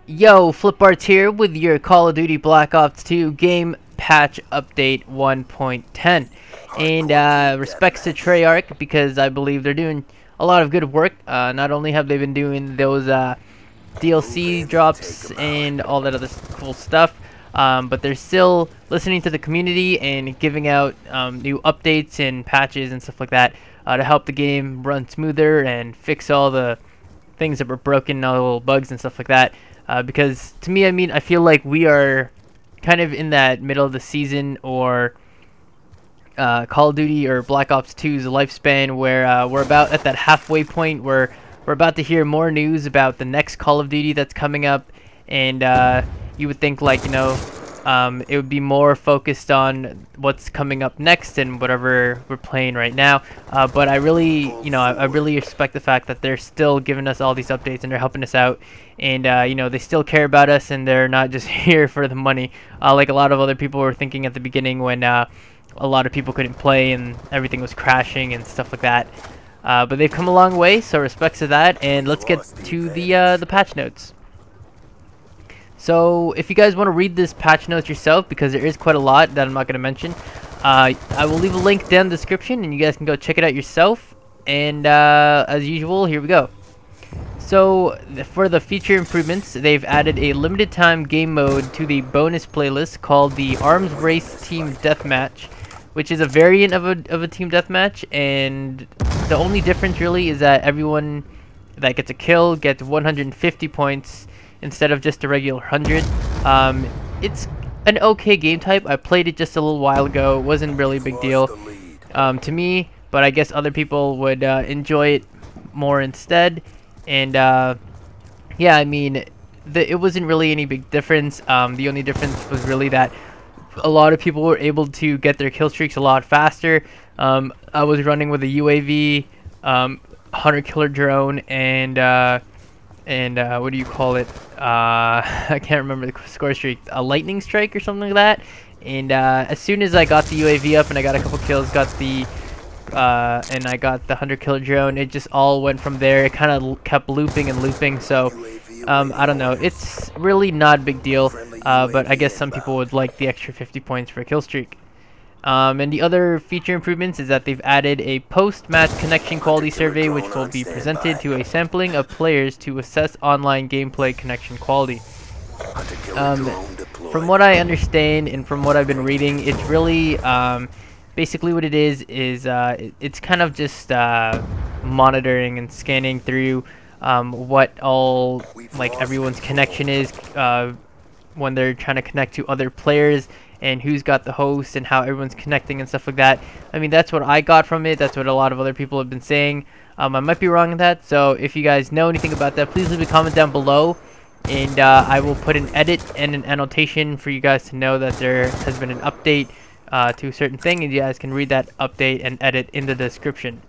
Yo, FlipArtz here with your Call of Duty Black Ops 2 game patch update 1.10. And respects to Treyarch, because I believe they're doing a lot of good work. Not only have they been doing those DLC drops and all that other cool stuff, but they're still listening to the community and giving out new updates and patches and stuff like that to help the game run smoother and fix all the things that were broken, all the little bugs and stuff like that. Because to me, I feel like we are kind of in that middle of the season, or Call of Duty or Black Ops 2's lifespan, where we're about at that halfway point where we're about to hear more news about the next Call of Duty that's coming up, and you would think, like, it would be more focused on what's coming up next and whatever we're playing right now. But I really, I really respect the fact that they're still giving us all these updates and they're helping us out. And, they still care about us, and they're not just here for the money. Like a lot of other people were thinking at the beginning, when a lot of people couldn't play and everything was crashing and stuff like that. But they've come a long way, so respects to that. And let's get to the patch notes. So if you guys want to read this patch notes yourself, because there is quite a lot that I'm not going to mention, I will leave a link down in the description and you guys can go check it out yourself. And as usual, here we go. So for the feature improvements, they've added a limited time game mode to the bonus playlist called the Arms Race Team Deathmatch, which is a variant of a team deathmatch. And the only difference really is that everyone that gets a kill gets 150 points instead of just a regular 100. It's an okay game type. I played it just a little while ago. It wasn't really a big deal to me, but I guess other people would enjoy it more instead. And yeah, it wasn't really any big difference. The only difference was really that a lot of people were able to get their kill streaks a lot faster. I was running with a UAV, hunter killer drone, and what do you call it? I can't remember the score streak. A lightning strike or something like that. And as soon as I got the UAV up and I got a couple kills, and I got the hunter killer drone, it just all went from there. It kind of kept looping and looping. So I don't know. It's really not a big deal. But I guess some people would like the extra 50 points for a kill streak. And the other feature improvements is that they've added a post-match connection quality survey, which will be presented to a sampling of players to assess online gameplay connection quality. From what I understand and from what I've been reading, it's really basically what it is it's kind of just monitoring and scanning through what all, like, everyone's connection is when they're trying to connect to other players, and who's got the host and how everyone's connecting and stuff like that. That's what I got from it. That's what a lot of other people have been saying. I might be wrong in that, so if you guys know anything about that, please leave a comment down below, and I will put an edit and an annotation for you guys to know that there has been an update to a certain thing, and you guys can read that update and edit in the description.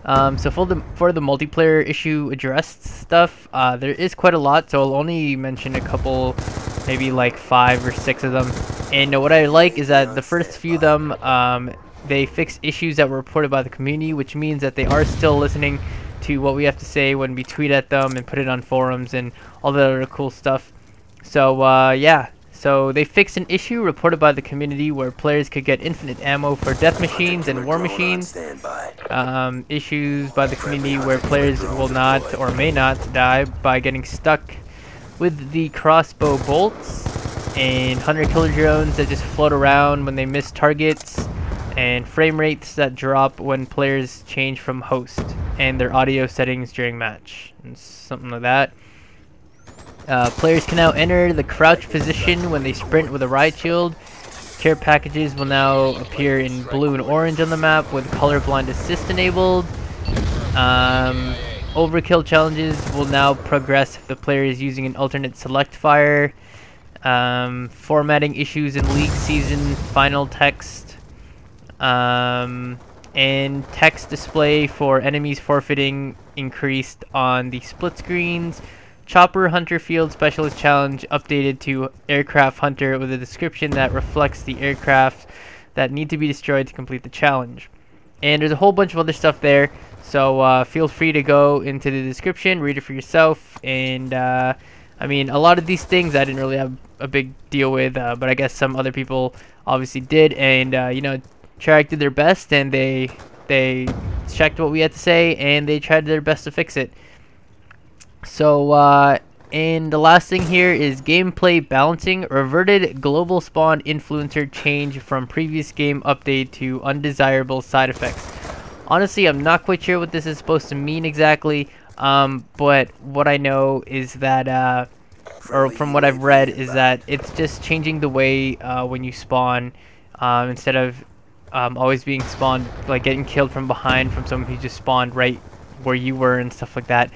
So for the multiplayer issue addressed stuff, there is quite a lot, so I'll only mention a couple, maybe like 5 or 6 of them. And what I like is that the first few of them, they fixed issues that were reported by the community, which means that they are still listening to what we have to say when we tweet at them and put it on forums and all that other cool stuff. So yeah. So they fixed an issue reported by the community where players could get infinite ammo for death machines and war machines. Issues by the community where players will not or may not die by getting stuck with the crossbow bolts, and hunter killer drones that just float around when they miss targets, and frame rates that drop when players change from host, and their audio settings during match, and something like that. Players can now enter the crouch position when they sprint with a riot shield. Care packages will now appear in blue and orange on the map with colorblind assist enabled. Overkill challenges will now progress if the player is using an alternate select fire. Formatting issues in league season final text. And text display for enemies forfeiting increased on the split screens. Chopper Hunter Field Specialist Challenge updated to Aircraft Hunter with a description that reflects the aircraft that need to be destroyed to complete the challenge. and there's a whole bunch of other stuff there. So feel free to go into the description, read it for yourself. And I mean, a lot of these things I didn't really have a big deal with, but I guess some other people obviously did. And you know, Cwalk did their best, and they checked what we had to say, and they tried their best to fix it. So and the last thing here is gameplay balancing. Reverted global spawn influencer change from previous game update to undesirable side effects. Honestly, I'm not quite sure what this is supposed to mean exactly, but what I know is that, or from what I've read, is that it's just changing the way when you spawn, instead of always being spawned, like getting killed from behind from someone who just spawned right where you were and stuff like that.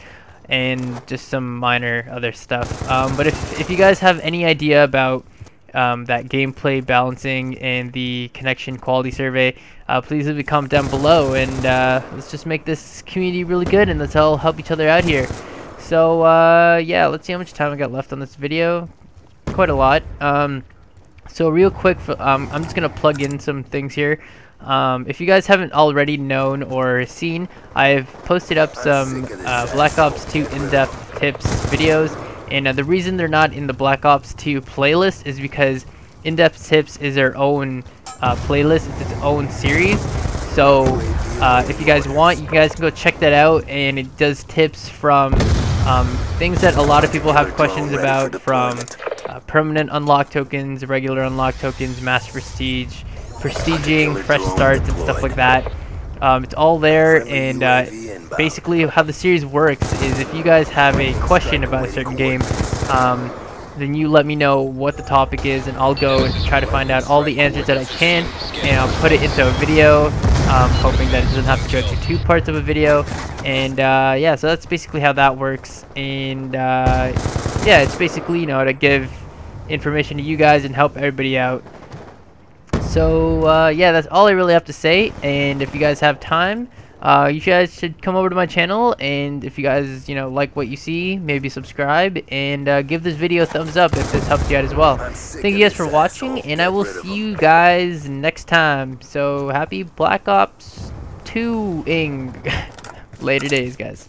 And just some minor other stuff. But if you guys have any idea about that gameplay balancing and the connection quality survey, please leave a comment down below, and let's just make this community really good, and let's all help each other out here. So yeah, let's see how much time I got left on this video. Quite a lot. So real quick, I'm just gonna plug in some things here. If you guys haven't already known or seen, I've posted up some Black Ops 2 in-depth tips videos, and the reason they're not in the Black Ops 2 playlist is because in-depth tips is their own playlist. It's its own series. So if you guys want, you guys can go check that out, and it does tips from things that a lot of people have questions about, from permanent unlock tokens, regular unlock tokens, master prestige, prestiging, fresh starts, and stuff like that. It's all there, and basically how the series works is if you guys have a question about a certain game, then you let me know what the topic is, and I'll go and try to find out all the answers that I can, and I'll put it into a video, hoping that it doesn't have to go through 2 parts of a video. And yeah, so that's basically how that works. And yeah, it's basically, you know, to give information to you guys and help everybody out. So yeah, that's all I really have to say. And if you guys have time, you guys should come over to my channel, and if you guys, you know, like what you see, maybe subscribe, and give this video a thumbs up if this helped you out as well. Thank you guys for watching, and I will see you guys next time. So happy Black Ops 2-ing. Later days, guys.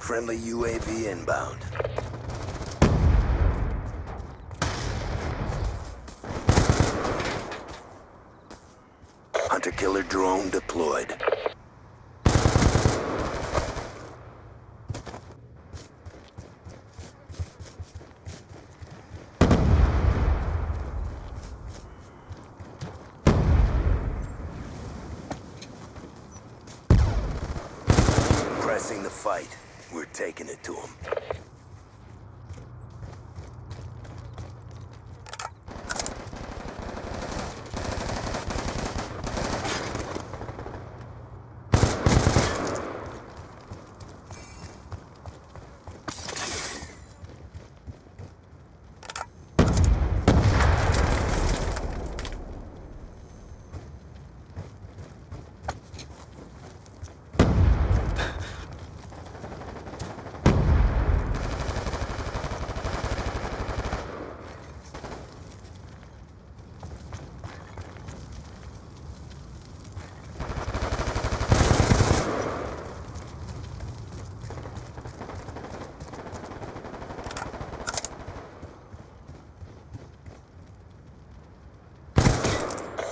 Friendly UAV inbound. Hunter-killer drone deployed. Pressing the fight. We're taking it to him.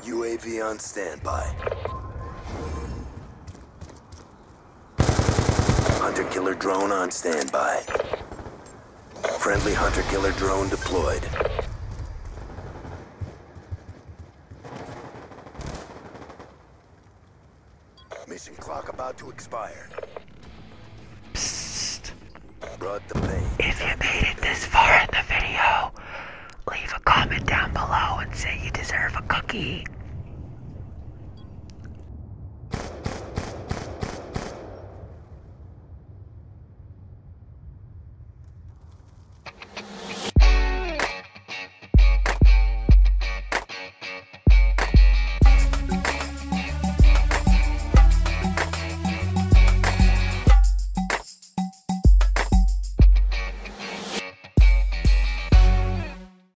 UAV on standby. Hunter-killer drone on standby. Friendly hunter-killer drone deployed. Mission clock about to expire. Psst. Brought the pain. If you made it this far in the video, leave a comment say you deserve a cookie.